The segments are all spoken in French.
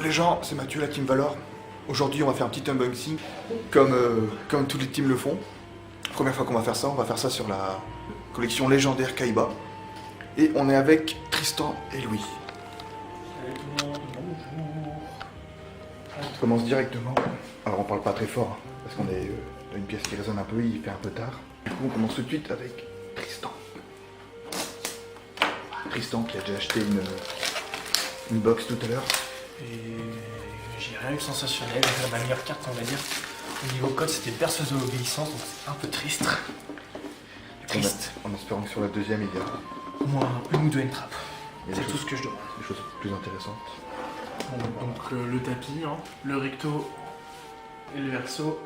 les gens, c'est Mathieu la Team Valor. Aujourd'hui on va faire un petit unboxing comme tous les teams le font. Première fois qu'on va faire ça sur la collection légendaire Kaiba. Et on est avec Tristan et Louis. Salut tout le monde, bonjour. On commence directement. Alors on parle pas très fort, hein, parce qu'on est dans une pièce qui résonne un peu, il fait un peu tard. Du coup on commence tout de suite avec Tristan. Tristan qui a déjà acheté une box tout à l'heure. Et j'ai rien eu de sensationnel, ma meilleure carte on va dire. Au niveau code c'était perceuse de l'obéissance, donc c'est un peu triste. Triste. En espérant que sur la deuxième il y a Au moins une ou deux entrappes. des C'est choses- tout ce que je demande. des choses plus intéressantes. Bon, donc le tapis, hein, le recto et le verso.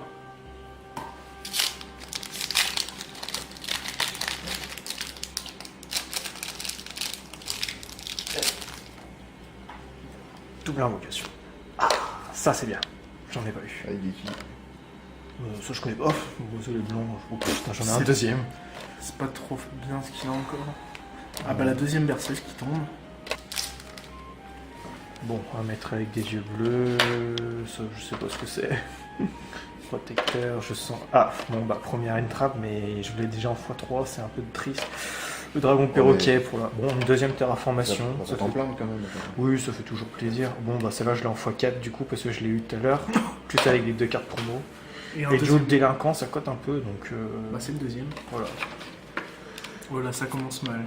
Double invocation. Ah, ça c'est bien. J'en ai pas eu. Avec des filles. Ça je connais pas. Bon, c'est les blancs. Oh putain, j'en ai un C'est- deuxième. C'est pas trop bien ce qu'il a encore. Ah bah la deuxième berceuse qui tombe. Bon, on va mettre avec des yeux bleus. Ça, je sais pas ce que c'est. Protecteur, je sens. Ah, bon, bah, première entrap, mais je voulais déjà en x3, c'est un peu triste. Le dragon perroquet pour la. Bon, une deuxième terraformation. Ça Ça t'en fait- plaindre quand même. Oui, ça fait toujours plaisir. Bon, bah, celle-là, je l'ai en x4 du coup, parce que je l'ai eu tout à l'heure. Plus avec les deux cartes promo. un Et le deuxième. jeu de délinquant, ça cote un peu, donc. Bah c'est le deuxième. Voilà. Voilà, ça commence mal.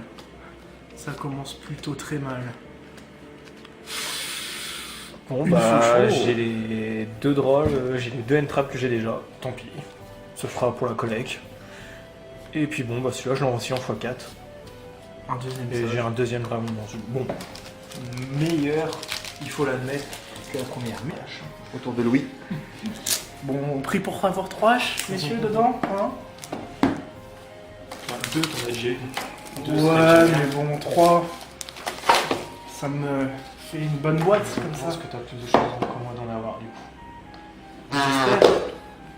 Ça commence plutôt très mal. Bon, Une bah, fois chaud. j'ai les deux drôles, j'ai les deux entraps que j'ai déjà. Tant pis. Ça fera pour la collecte. Et puis bon, bah celui-là, je l'envoie aussi en x4. Un deuxième Et sage. j'ai un deuxième dragon dans une. Bon. Meilleur, il faut l'admettre, que la première. Mais Autour de Louis. Bon, prix pour avoir 3 messieurs dedans, hein. deux, t'en as déjà eu. Deux, Ouais, c'est mais bon, 3. Ça me fait une bonne boîte comme Je pense ça. que t'as plus de choses que moi d'en avoir du coup. J'espère.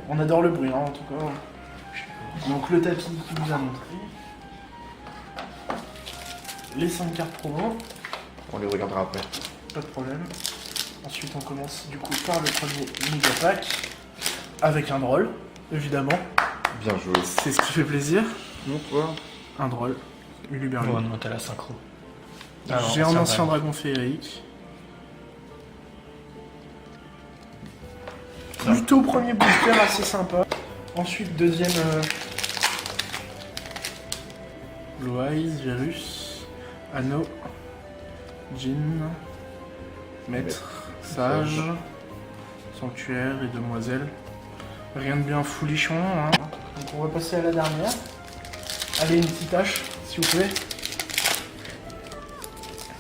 On adore le bruit, hein, en tout cas. Donc le tapis qui nous a montré. Les 5 cartes promo, On les regardera après. pas de problème. Ensuite on commence du coup par le premier méga pack. Avec un drôle, évidemment. Bien joué. C'est ce qui fait plaisir. Non, toi. Un drôle. Uluberlu. Ouais, non, t'as la synchro. J'ai un ancien dragon féerique. Plutôt premier booster assez sympa. Ensuite deuxième Loïs, Virus, Anneau, Djinn, Maître, Sage, Sanctuaire et Demoiselle. Rien de bien foulichon, hein. Donc on va passer à la dernière. Allez, une petite tâche, s'il vous plaît.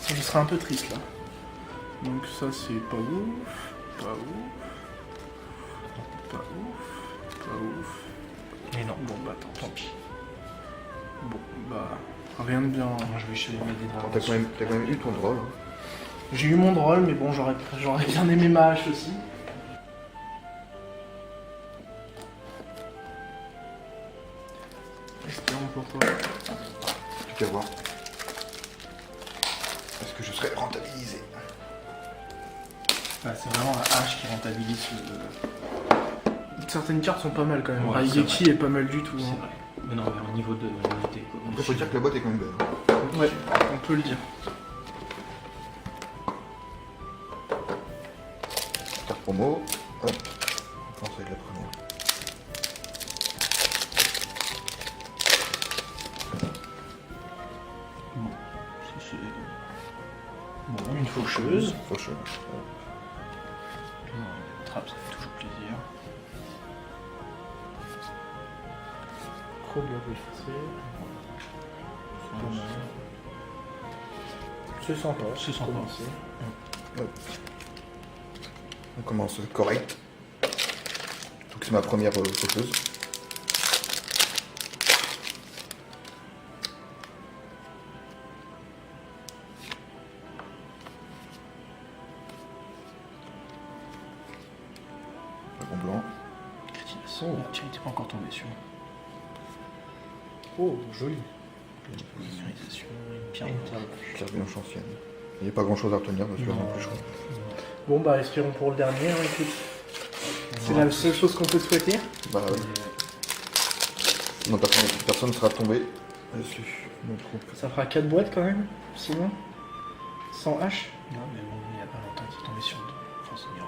Ça, je serai un peu triste là. Donc ça c'est pas ouf, pas ouf, pas ouf, pas ouf. Mais non, Bon bah tant pis. Bon bah rien de bien. moi je vais chez les mettre des dragons. T'as quand même eu ton drôle. Hein. J'ai eu mon drôle mais bon j'aurais bien aimé ma hache aussi. Espérons pour toi. Tu vas voir. Est-ce que je serai rentabilisé? Ah, c'est vraiment la hache qui rentabilise Certaines cartes sont pas mal quand même. Ouais, Raigeki c'est est pas mal du tout. C'est hein. vrai. Mais non, mais au niveau de qualité. quoi. Après, faut dire que la boîte est quand même belle. Ouais, on peut le dire. Carte promo. Hop. On commence avec la première. Bon, une faucheuse. Faucheuse. Trappe, ça fait toujours plaisir. Trop bien effacé. C'est sympa. C'est sympa. Commencer. Hop. On commence correct. Donc c'est ma première faucheuse. Dragon blanc. Crétination. Tiens, il était pas encore tombé sur. Oh, joli. Crétination, une pierre Une noire. Pierre blanche ancienne. Il n'y a pas grand chose à retenir parce que Non. non plus, je crois. Bon, bah, espérons pour le dernier, hein, écoute. C'est la seule chose qu'on peut souhaiter. Bah oui. Non, personne ne sera tombé dessus. Donc, Ça fera 4 boîtes quand même, sinon. Sans H. Non, mais bon, il n'y a pas longtemps qu'il est tombé sur deux. Enfin, c'est numéro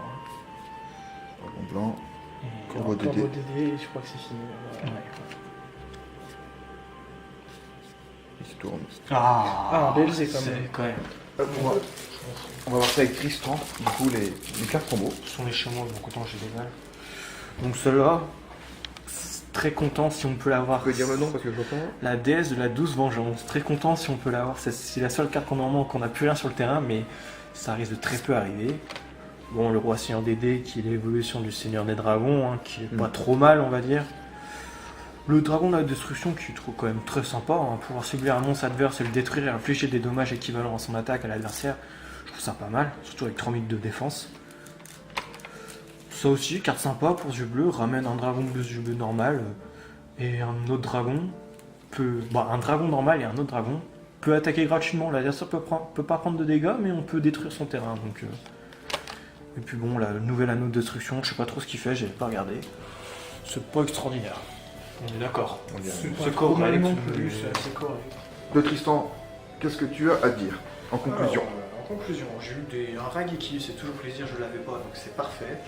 dragon blanc, 1. Et Corbeau Corbeau Dédé. Dédé, et je crois que c'est fini. Ouais. Il se tourne. Ah, Belzé, quand c'est même. quand même. On va voir ça avec Tristan, du coup les cartes combo. Ce sont les chameaux, donc autant j'ai des balles. Donc celle-là, très content si on peut l'avoir. Vous pouvez dire le nom parce que je vois pas. La déesse de la douce vengeance. Très content si on peut l'avoir. C'est la seule carte qu'on en manque, qu'on n'a plus rien sur le terrain, mais ça risque de très peu arriver. Bon, le roi Seigneur des Dés, qui est l'évolution du Seigneur des Dragons, hein, qui est pas trop mal, on va dire. Le dragon de la destruction, qui est quand même très sympa, hein, pouvoir cibler un monstre adverse et le détruire et infliger des dommages équivalents à son attaque à l'adversaire. Je trouve ça pas mal, surtout avec 3000 de défense. Ça aussi, carte sympa pour yeux bleus, ramène un dragon bleu yeux bleus normal et un autre dragon un dragon normal et un autre dragon peut attaquer gratuitement. L'adversaire peut pas prendre de dégâts, mais on peut détruire son terrain. Donc, et puis bon, le nouvel anneau de destruction, je sais pas trop ce qu'il fait, j'ai pas regardé. C'est pas extraordinaire. On est d'accord. C'est correct non plus, c'est assez correct. De Tristan, qu'est-ce que tu as à dire en conclusion? En conclusion, j'ai eu un Rageki, c'est toujours plaisir, je l'avais pas, donc c'est parfait.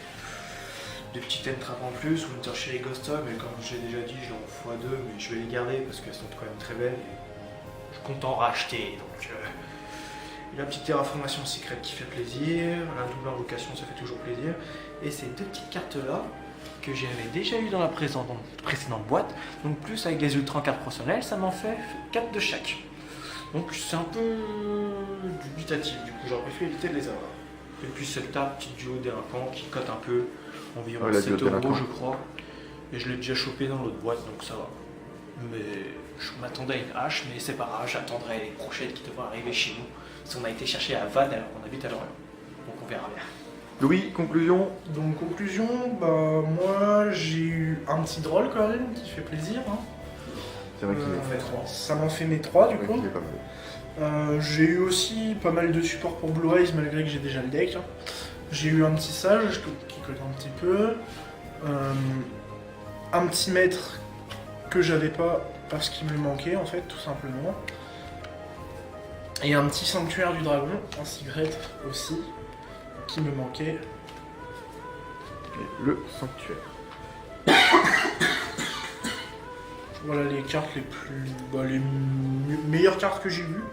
Des petites entraves en plus, Winter Shell et Ghostom, mais comme j'ai déjà dit, je l'ai en x2, mais je vais les garder parce qu'elles sont quand même très belles et je compte en racheter. Donc, et la petite terraformation secrète qui fait plaisir, la double invocation, ça fait toujours plaisir. Et ces deux petites cartes-là, que j'avais déjà eu dans la précédente boîte, donc plus avec des ultra en cartes professionnelles, ça m'en fait 4 de chaque. Donc c'est un peu dubitatif, du coup j'aurais préféré éviter de les avoir. Et puis celle-là, petite duo délinquant qui cote un peu, environ Ouais, la 7 duo € délinquant. je crois. Et je l'ai déjà chopé dans l'autre boîte, donc ça va. Mais je m'attendais à une hache, mais c'est pas grave, j'attendrai les prochaines qui devraient arriver chez nous. Si on a été chercher à Vannes alors qu'on habite à Lorient. Donc on verra bien. Louis, conclusion? Donc, conclusion, bah, moi j'ai eu un petit drôle quand même qui fait plaisir. Hein. C'est vrai qu'il fait trois. Ça m'en fait mes 3 du ouais, coup. qu'il est pas mal. J'ai eu aussi pas mal de support pour Blue Eyes malgré que j'ai déjà le deck. Hein. J'ai eu un petit sage qui cote un petit peu. Un petit maître que j'avais pas parce qu'il me manquait en fait tout simplement. Et un petit sanctuaire du dragon, un secret aussi, qui me manquait. Et le sanctuaire. Voilà les cartes les plus. Les meilleures cartes que j'ai vues.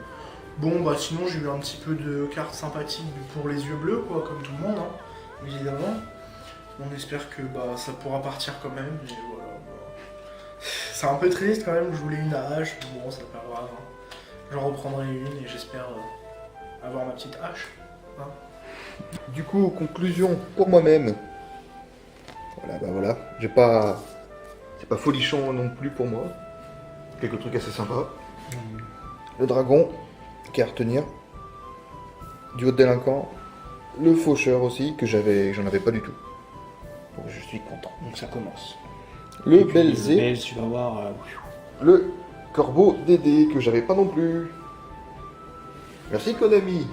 Bon bah sinon j'ai eu un petit peu de cartes sympathiques pour les yeux bleus quoi, comme tout le monde, hein, évidemment. On espère que bah ça pourra partir quand même, mais voilà. Bah. C'est un peu triste quand même, je voulais une hache, mais bon c'est pas grave. Hein. J'en reprendrai une et j'espère avoir ma petite hache. Hein. Du coup, conclusion pour moi-même. Voilà, bah voilà. J'ai pas. C'est pas folichon non plus pour moi. Quelques trucs assez sympas. Le dragon, qui est à retenir. Du haut délinquant. Le faucheur aussi, que j'en avais pas du tout. Donc je suis content. Donc ça commence. Le Belzé. Belz, tu vas voir. Le corbeau Dédé, que j'avais pas non plus. Merci Konami.